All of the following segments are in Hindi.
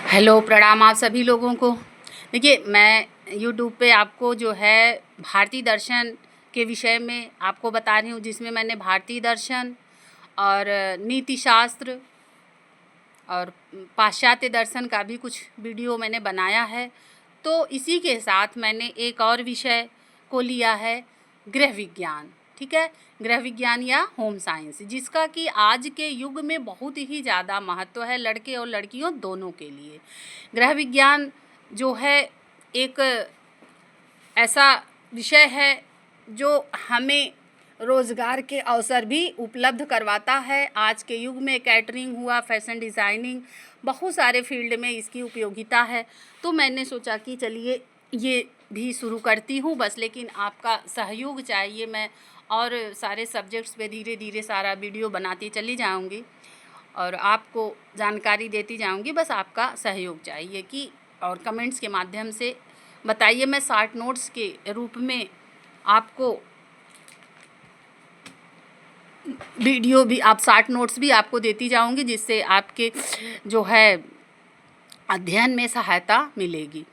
हेलो, प्रणाम आप सभी लोगों को। देखिए, मैं यूट्यूब पे आपको जो है भारतीय दर्शन के विषय में आपको बता रही हूँ, जिसमें मैंने भारतीय दर्शन और नीति शास्त्र और पाश्चात्य दर्शन का भी कुछ वीडियो मैंने बनाया है। तो इसी के साथ मैंने एक और विषय को लिया है, गृह विज्ञान। ठीक है, गृह विज्ञान या होम साइंस, जिसका कि आज के युग में बहुत ही ज़्यादा महत्व है, लड़के और लड़कियों दोनों के लिए। गृह विज्ञान जो है एक ऐसा विषय है जो हमें रोज़गार के अवसर भी उपलब्ध करवाता है। आज के युग में कैटरिंग हुआ, फैशन डिज़ाइनिंग, बहुत सारे फील्ड में इसकी उपयोगिता है। तो मैंने सोचा कि चलिए ये भी शुरू करती हूँ बस, लेकिन आपका सहयोग चाहिए। मैं और सारे सब्जेक्ट्स पे धीरे धीरे सारा वीडियो बनाती चली जाऊँगी और आपको जानकारी देती जाऊँगी। बस आपका सहयोग चाहिए कि और कमेंट्स के माध्यम से बताइए। मैं शॉर्ट नोट्स के रूप में आपको वीडियो भी आप शॉर्ट नोट्स भी आपको देती जाऊंगी, जिससे आपके जो है अध्ययन में सहायता मिलेगी।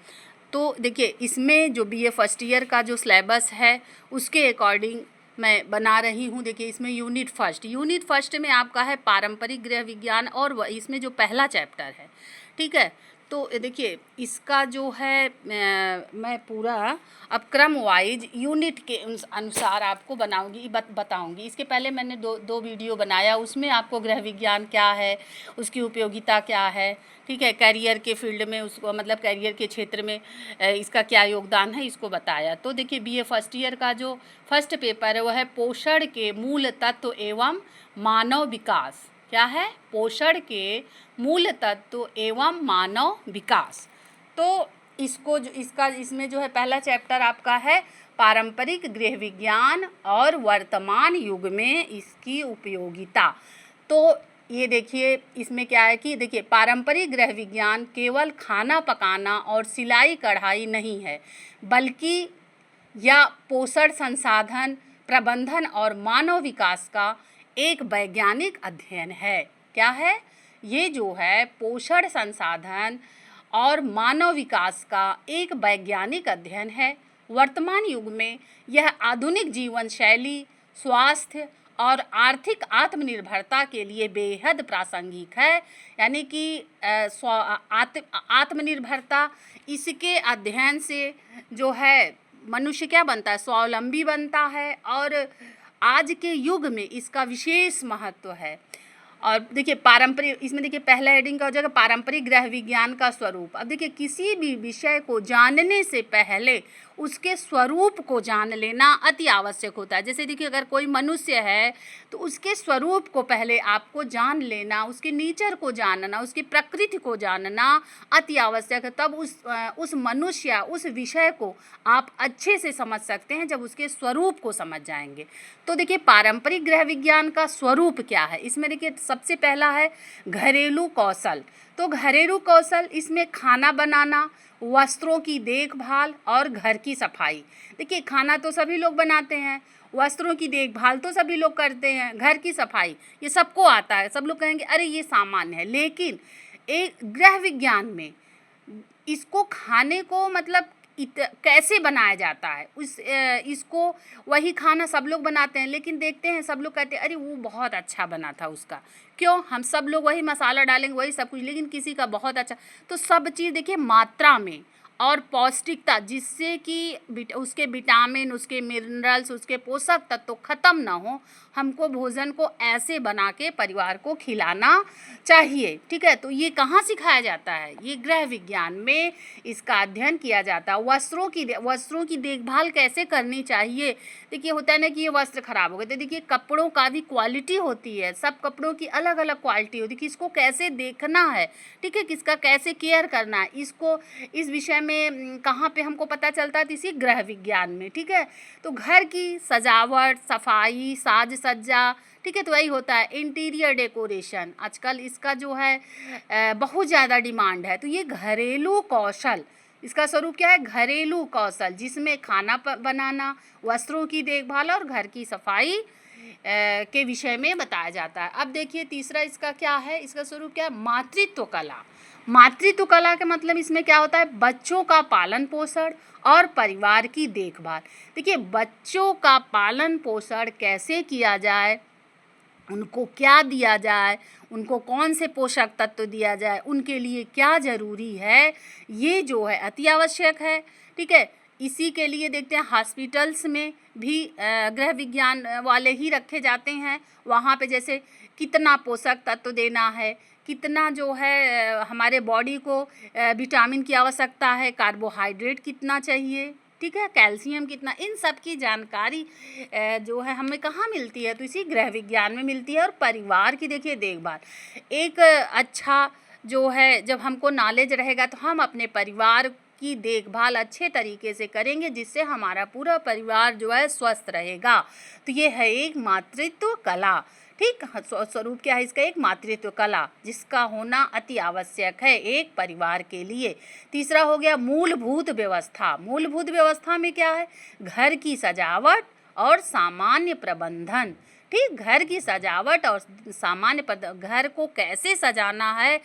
तो देखिए, इसमें जो बीए फर्स्ट ईयर का जो सिलेबस है उसके अकॉर्डिंग मैं बना रही हूँ। देखिए, इसमें यूनिट फर्स्ट में आपका है पारंपरिक गृह विज्ञान, और इसमें जो पहला चैप्टर है, ठीक है। तो देखिए, इसका जो है मैं पूरा अब क्रम वाइज यूनिट के अनुसार आपको बताऊंगी। इसके पहले मैंने दो वीडियो बनाया, उसमें आपको गृह विज्ञान क्या है, उसकी उपयोगिता क्या है, ठीक है, करियर के फील्ड में उसको मतलब करियर के क्षेत्र में इसका क्या योगदान है, इसको बताया। तो देखिए, बीए फर्स्ट ईयर का जो फर्स्ट पेपर है वह है पोषण के मूल तत्व एवं मानव विकास। क्या है? पोषण के मूल तत्व एवं मानव विकास। तो इसमें जो है पहला चैप्टर आपका है पारंपरिक गृह विज्ञान और वर्तमान युग में इसकी उपयोगिता। तो ये देखिए, इसमें क्या है कि देखिए, पारंपरिक गृह विज्ञान केवल खाना पकाना और सिलाई कढ़ाई नहीं है, बल्कि या पोषण संसाधन प्रबंधन और मानव विकास का एक वैज्ञानिक अध्ययन है। क्या है? ये जो है पोषण संसाधन और मानव विकास का एक वैज्ञानिक अध्ययन है। वर्तमान युग में यह आधुनिक जीवन शैली, स्वास्थ्य और आर्थिक आत्मनिर्भरता के लिए बेहद प्रासंगिक है। यानी कि आत्मनिर्भरता, इसके अध्ययन से जो है मनुष्य क्या बनता है? स्वावलंबी बनता है, और आज के युग में इसका विशेष महत्व है। और देखिए, पारंपरिक, इसमें देखिए पहला हेडिंग का हो जाएगा पारंपरिक गृह विज्ञान का स्वरूप। अब देखिए, किसी भी विषय को जानने से पहले उसके स्वरूप को जान लेना अति आवश्यक होता है। जैसे देखिए, अगर कोई मनुष्य है तो उसके स्वरूप को पहले आपको जान लेना, उसके नेचर को जानना, उसकी प्रकृति को जानना अति आवश्यक है। तब उस मनुष्य, उस विषय को आप अच्छे से समझ सकते हैं जब उसके स्वरूप को समझ जाएंगे। तो देखिए, पारंपरिक गृह विज्ञान का स्वरूप क्या है? इसमें देखिए, सबसे पहला है घरेलू कौशल। तो घरेलू कौशल, इसमें खाना बनाना, वस्त्रों की देखभाल और घर की सफाई। देखिए, खाना तो सभी लोग बनाते हैं, वस्त्रों की देखभाल तो सभी लोग करते हैं, घर की सफाई ये सबको आता है। सब लोग कहेंगे अरे ये सामान्य है, लेकिन एक गृह विज्ञान में इसको खाने को मतलब कैसे बनाया जाता है, इसको वही खाना सब लोग बनाते हैं, लेकिन देखते हैं सब लोग कहते हैं अरे वो बहुत अच्छा बना था उसका। क्यों? हम सब लोग वही मसाला डालेंगे, वही सब कुछ, लेकिन किसी का बहुत अच्छा। तो सब चीज़ देखिए मात्रा में और पौष्टिकता, जिससे कि उसके विटामिन, उसके मिनरल्स, उसके पोषक तत्व तो ख़त्म ना हो। हमको भोजन को ऐसे बना के परिवार को खिलाना चाहिए, ठीक है। तो ये कहाँ सिखाया जाता है? ये गृह विज्ञान में इसका अध्ययन किया जाता है। वस्त्रों की देखभाल कैसे करनी चाहिए। देखिए, होता है ना कि ये वस्त्र खराब हो गए, तो देखिए कपड़ों का भी क्वालिटी होती है, सब कपड़ों की अलग अलग क्वालिटी होती है कि इसको कैसे देखना है, ठीक है, किसका कैसे केयर करना है, इसको इस विषय में कहाँ पे हमको पता चलता है? तो इसी गृह विज्ञान में, ठीक है। तो घर की सजावट, सफाई, साज सज्जा, ठीक है, तो वही होता है इंटीरियर डेकोरेशन। आजकल इसका जो है बहुत ज़्यादा डिमांड है। तो ये घरेलू कौशल, इसका स्वरूप क्या है? घरेलू कौशल, जिसमें खाना बनाना, वस्त्रों की देखभाल और घर की सफाई के विषय में बताया जाता है। अब देखिए, तीसरा इसका क्या है? इसका स्वरूप क्या है? मातृत्व कला। मातृत्व कला का मतलब इसमें क्या होता है, बच्चों का पालन पोषण और परिवार की देखभाल। देखिए बच्चों का पालन पोषण कैसे किया जाए, उनको क्या दिया जाए, उनको कौन से पोषक तत्व दिया जाए, उनके लिए क्या ज़रूरी है, ये जो है अति आवश्यक है। ठीक है, इसी के लिए देखते हैं हॉस्पिटल्स में भी गृह विज्ञान वाले ही रखे जाते हैं। वहाँ पे जैसे कितना पोषक तत्व देना है, कितना जो है हमारे बॉडी को विटामिन की आवश्यकता है, कार्बोहाइड्रेट कितना चाहिए, ठीक है, कैल्शियम कितना, इन सब की जानकारी जो है हमें कहाँ मिलती है, तो इसी गृह विज्ञान में मिलती है। और परिवार की देखिए देखभाल, एक अच्छा जो है जब हमको नॉलेज रहेगा तो हम अपने परिवार की देखभाल अच्छे तरीके से करेंगे, जिससे हमारा पूरा परिवार जो है स्वस्थ रहेगा। तो ये है एक मातृत्व कला। ठीक, स्वरूप क्या है इसका, एक मातृत्व कला जिसका होना अति आवश्यक है एक परिवार के लिए। तीसरा हो गया मूलभूत व्यवस्था। मूलभूत व्यवस्था में क्या है, घर की सजावट और सामान्य प्रबंधन। ठीक, घर की सजावट और सामान्य घर को कैसे सजाना है,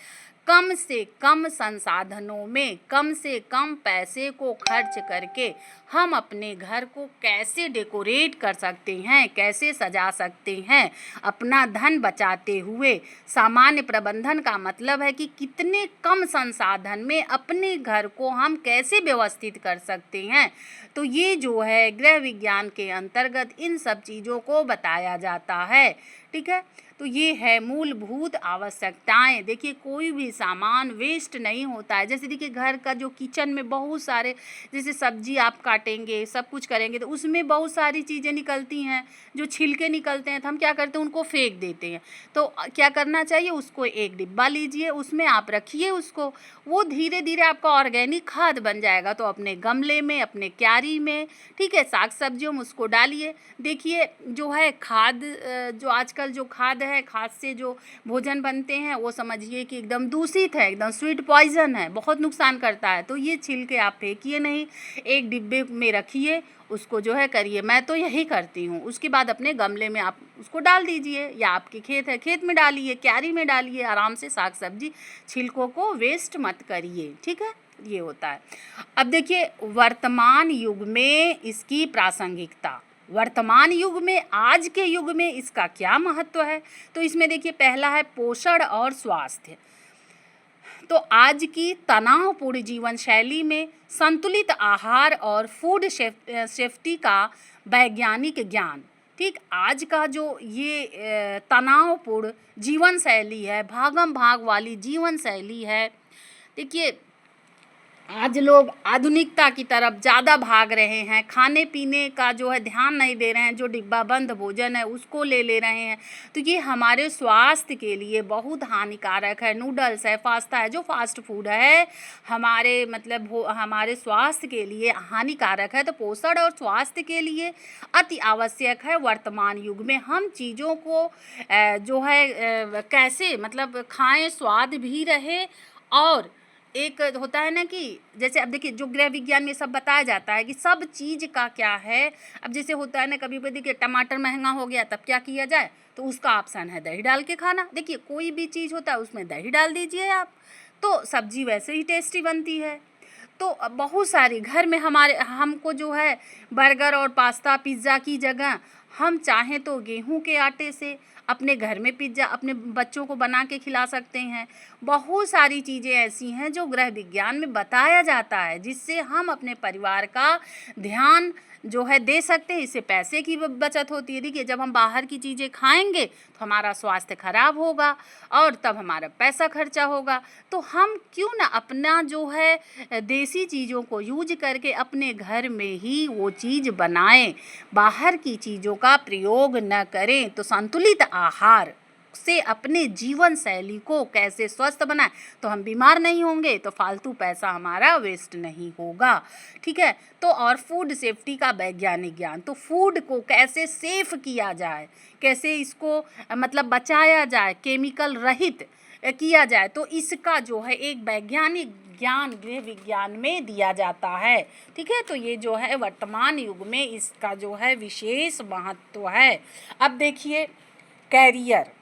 कम से कम संसाधनों में कम से कम पैसे को खर्च करके हम अपने घर को कैसे डेकोरेट कर सकते हैं, कैसे सजा सकते हैं, अपना धन बचाते हुए। सामान्य प्रबंधन का मतलब है कि कितने कम संसाधन में अपने घर को हम कैसे व्यवस्थित कर सकते हैं। तो ये जो है गृह विज्ञान के अंतर्गत इन सब चीज़ों को बताया जाता है। ठीक है, तो ये है मूलभूत आवश्यकताएं। देखिए कोई भी सामान वेस्ट नहीं होता है। जैसे देखिए घर का जो किचन में बहुत सारे, जैसे सब्जी आप काटेंगे, सब कुछ करेंगे, तो उसमें बहुत सारी चीज़ें निकलती हैं, जो छिलके निकलते हैं, तो हम क्या करते हैं, उनको फेंक देते हैं। तो क्या करना चाहिए, उसको एक डिब्बा लीजिए, उसमें आप रखिए उसको, वो धीरे धीरे आपका ऑर्गेनिक खाद बन जाएगा। तो अपने गमले में, अपने क्यारी में, ठीक है, साग सब्जियों में उसको डालिए। देखिए जो है खाद, जो आजकल जो खाद है, खाद से जो भोजन बनते हैं वो समझिए कि एकदम दूषित है, एकदम स्वीट पॉइजन है, बहुत नुकसान करता है। तो ये छिलके आप फेंकिए नहीं, एक डिब्बे में रखिए, उसको जो है करिए। मैं तो यही करती हूँ। उसके बाद अपने गमले में आप उसको डाल दीजिए, या आपके खेत है, खेत में डालिए, क्यारी में डालिए, आराम से साग सब्जी, छिलकों को वेस्ट मत करिए। ठीक है, ये होता है। अब देखिए वर्तमान युग में इसकी प्रासंगिकता, वर्तमान युग में, आज के युग में इसका क्या महत्व है। तो इसमें देखिए पहला है पोषण और स्वास्थ्य। तो आज की तनावपूर्ण जीवन शैली में संतुलित आहार और फूड सेफ्टी का वैज्ञानिक ज्ञान। ठीक, आज का जो ये तनावपूर्ण जीवन शैली है, भागम भाग वाली जीवन शैली है, देखिए आज लोग आधुनिकता की तरफ ज़्यादा भाग रहे हैं, खाने पीने का जो है ध्यान नहीं दे रहे हैं, जो डिब्बा बंद भोजन है उसको ले रहे हैं। तो ये हमारे स्वास्थ्य के लिए बहुत हानिकारक है। नूडल्स है, पास्ता है, जो फास्ट फूड है, हमारे मतलब हमारे स्वास्थ्य के लिए हानिकारक है। तो पोषण और स्वास्थ्य के लिए अति आवश्यक है वर्तमान युग में हम चीज़ों को जो है कैसे मतलब खाएं, स्वाद भी रहे। और एक होता है ना कि जैसे अब देखिए जो गृह विज्ञान में सब बताया जाता है कि सब चीज़ का क्या है। अब जैसे होता है ना कभी कभी देखिए टमाटर महंगा हो गया, तब क्या किया जाए, तो उसका ऑप्शन है दही डाल के खाना। देखिए कोई भी चीज़ होता है उसमें दही डाल दीजिए आप, तो सब्जी वैसे ही टेस्टी बनती है। तो बहुत सारी घर में हमको जो है बर्गर और पास्ता पिज़्ज़ा की जगह हम चाहें तो गेहूं के आटे से अपने घर में पिज़्ज़ा अपने बच्चों को बना के खिला सकते हैं। बहुत सारी चीज़ें ऐसी हैं जो गृह विज्ञान में बताया जाता है, जिससे हम अपने परिवार का ध्यान जो है दे सकते हैं। इससे पैसे की बचत होती है। देखिए जब हम बाहर की चीज़ें खाएंगे तो हमारा स्वास्थ्य खराब होगा और तब हमारा पैसा खर्चा होगा। तो हम क्यों ना अपना जो है देसी चीज़ों को यूज करके अपने घर में ही वो चीज़ बनाएं, बाहर की चीज़ों का प्रयोग न करें। तो संतुलित आहार से अपने जीवन शैली को कैसे स्वस्थ बनाएं, तो हम बीमार नहीं होंगे, तो फालतू पैसा हमारा वेस्ट नहीं होगा। ठीक है, तो और फूड सेफ्टी का वैज्ञानिक ज्ञान, तो फूड को कैसे सेफ किया जाए, कैसे इसको मतलब बचाया जाए, केमिकल रहित किया जाए, तो इसका जो है एक वैज्ञानिक ज्ञान गृह विज्ञान में दिया जाता है। ठीक है, तो ये जो है वर्तमान युग में इसका जो है विशेष महत्व है। अब देखिए कैरियर,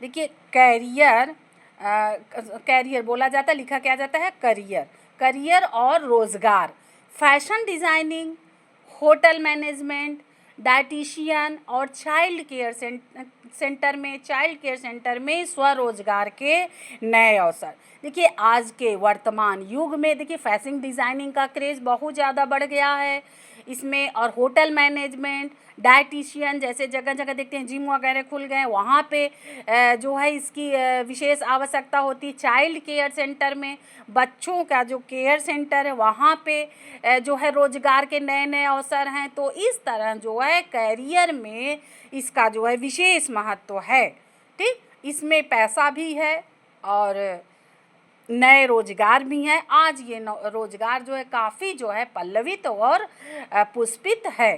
देखिए कैरियर कैरियर बोला जाता है, लिखा क्या जाता है करियर, करियर और रोज़गार, fashion designing, hotel management, dietitian और चाइल्ड केयर सेंटर में स्वरोजगार के नए अवसर। देखिए आज के वर्तमान युग में देखिए फैशन डिज़ाइनिंग का क्रेज़ बहुत ज़्यादा बढ़ गया है इसमें, और होटल मैनेजमेंट, डाइटिशियन जैसे जगह जगह देखते हैं जिम वगैरह खुल गए हैं, वहाँ पे जो है इसकी विशेष आवश्यकता होती है। चाइल्ड केयर सेंटर में बच्चों का जो केयर सेंटर है वहाँ पे जो है रोज़गार के नए नए अवसर हैं। तो इस तरह जो है कैरियर में इसका जो है विशेष महत्व है। ठीक, इसमें पैसा भी है और नए रोजगार भी हैं। आज ये रोजगार जो है काफ़ी जो है पल्लवित और पुष्पित है।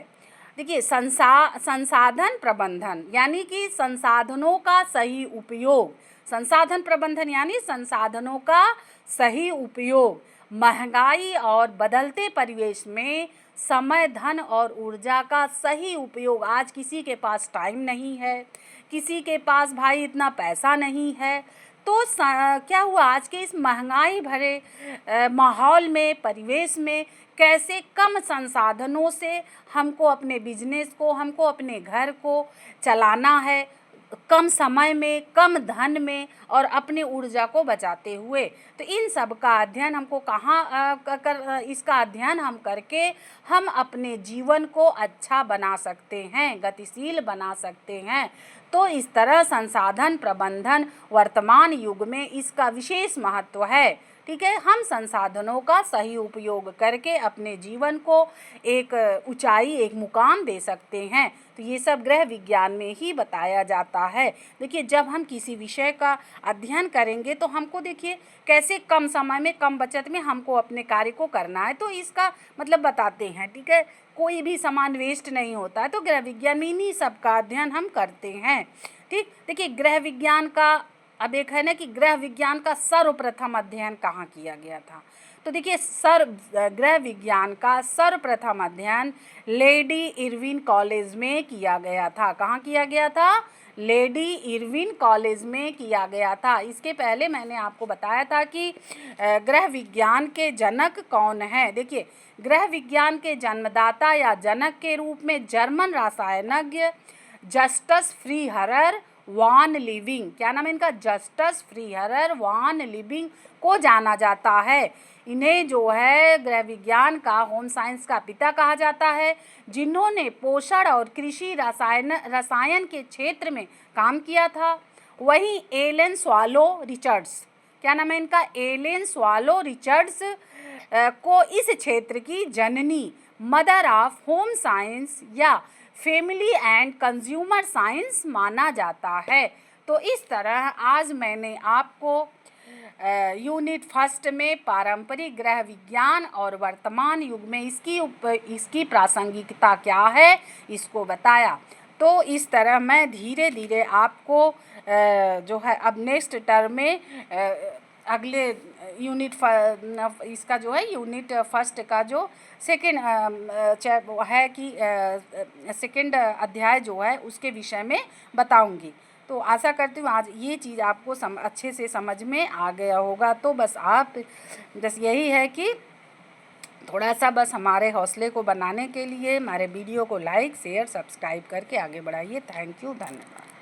देखिए संसाधन प्रबंधन यानी कि संसाधनों का सही उपयोग, संसाधन प्रबंधन यानी संसाधनों का सही उपयोग, महंगाई और बदलते परिवेश में समय, धन और ऊर्जा का सही उपयोग। आज किसी के पास टाइम नहीं है, किसी के पास भाई इतना पैसा नहीं है, तो क्या हुआ आज के इस महंगाई भरे माहौल में, परिवेश में कैसे कम संसाधनों से हमको अपने बिजनेस को, हमको अपने घर को चलाना है, कम समय में, कम धन में और अपनी ऊर्जा को बचाते हुए। तो इन सब का अध्ययन हमको इसका अध्ययन हम करके हम अपने जीवन को अच्छा बना सकते हैं, गतिशील बना सकते हैं। तो इस तरह संसाधन प्रबंधन वर्तमान युग में इसका विशेष महत्व है। ठीक है, हम संसाधनों का सही उपयोग करके अपने जीवन को एक ऊंचाई, एक मुकाम दे सकते हैं। तो ये सब गृह विज्ञान में ही बताया जाता है। देखिए जब हम किसी विषय का अध्ययन करेंगे तो हमको देखिए कैसे कम समय में, कम बचत में हमको अपने कार्य को करना है, तो इसका मतलब बताते हैं। ठीक है, कोई भी सामान वेस्ट नहीं होता है, तो गृह विज्ञान में इन्हीं सब का अध्ययन हम करते हैं। ठीक, देखिए गृह विज्ञान का अब एक है ना कि गृह विज्ञान का सर्वप्रथम अध्ययन कहाँ किया गया था। तो देखिए गृह विज्ञान का सर्वप्रथम अध्ययन लेडी इरविन कॉलेज में किया गया था। कहाँ किया गया था? लेडी इरविन कॉलेज में किया गया था। इसके पहले मैंने आपको बताया था कि गृह विज्ञान के जनक कौन है। देखिए गृह विज्ञान के जन्मदाता या जनक के रूप में जर्मन रसायनज्ञ जस्टस फ्रीहरर वान लिविंग, क्या नाम है इनका? जस्टस फ्रीहरर वान लिविंग को जाना जाता है। इन्हें जो है गृह विज्ञान का, होम साइंस का पिता कहा जाता है, जिन्होंने पोषण और कृषि रसायन के क्षेत्र में काम किया था। वहीं एलेन स्वालो रिचर्ड्स, क्या नाम है इनका? एलेन स्वालो रिचर्ड्स को इस क्षेत्र की जननी, मदर ऑफ होम साइंस या फैमिली एंड कंज्यूमर साइंस माना जाता है। तो इस तरह आज मैंने आपको यूनिट फर्स्ट में पारंपरिक गृह विज्ञान और वर्तमान युग में इसकी प्रासंगिकता क्या है इसको बताया। तो इस तरह मैं धीरे धीरे आपको जो है अब नेक्स्ट टर्म में अगले यूनिट इसका जो है यूनिट फर्स्ट का जो सेकेंड है कि सेकेंड अध्याय जो है उसके विषय में बताऊंगी। तो आशा करती हूँ आज ये चीज़ आपको अच्छे से समझ में आ गया होगा। तो बस यही है कि थोड़ा सा बस हमारे हौसले को बनाने के लिए हमारे वीडियो को लाइक, शेयर, सब्सक्राइब करके आगे बढ़ाइए। थैंक यू, धन्यवाद।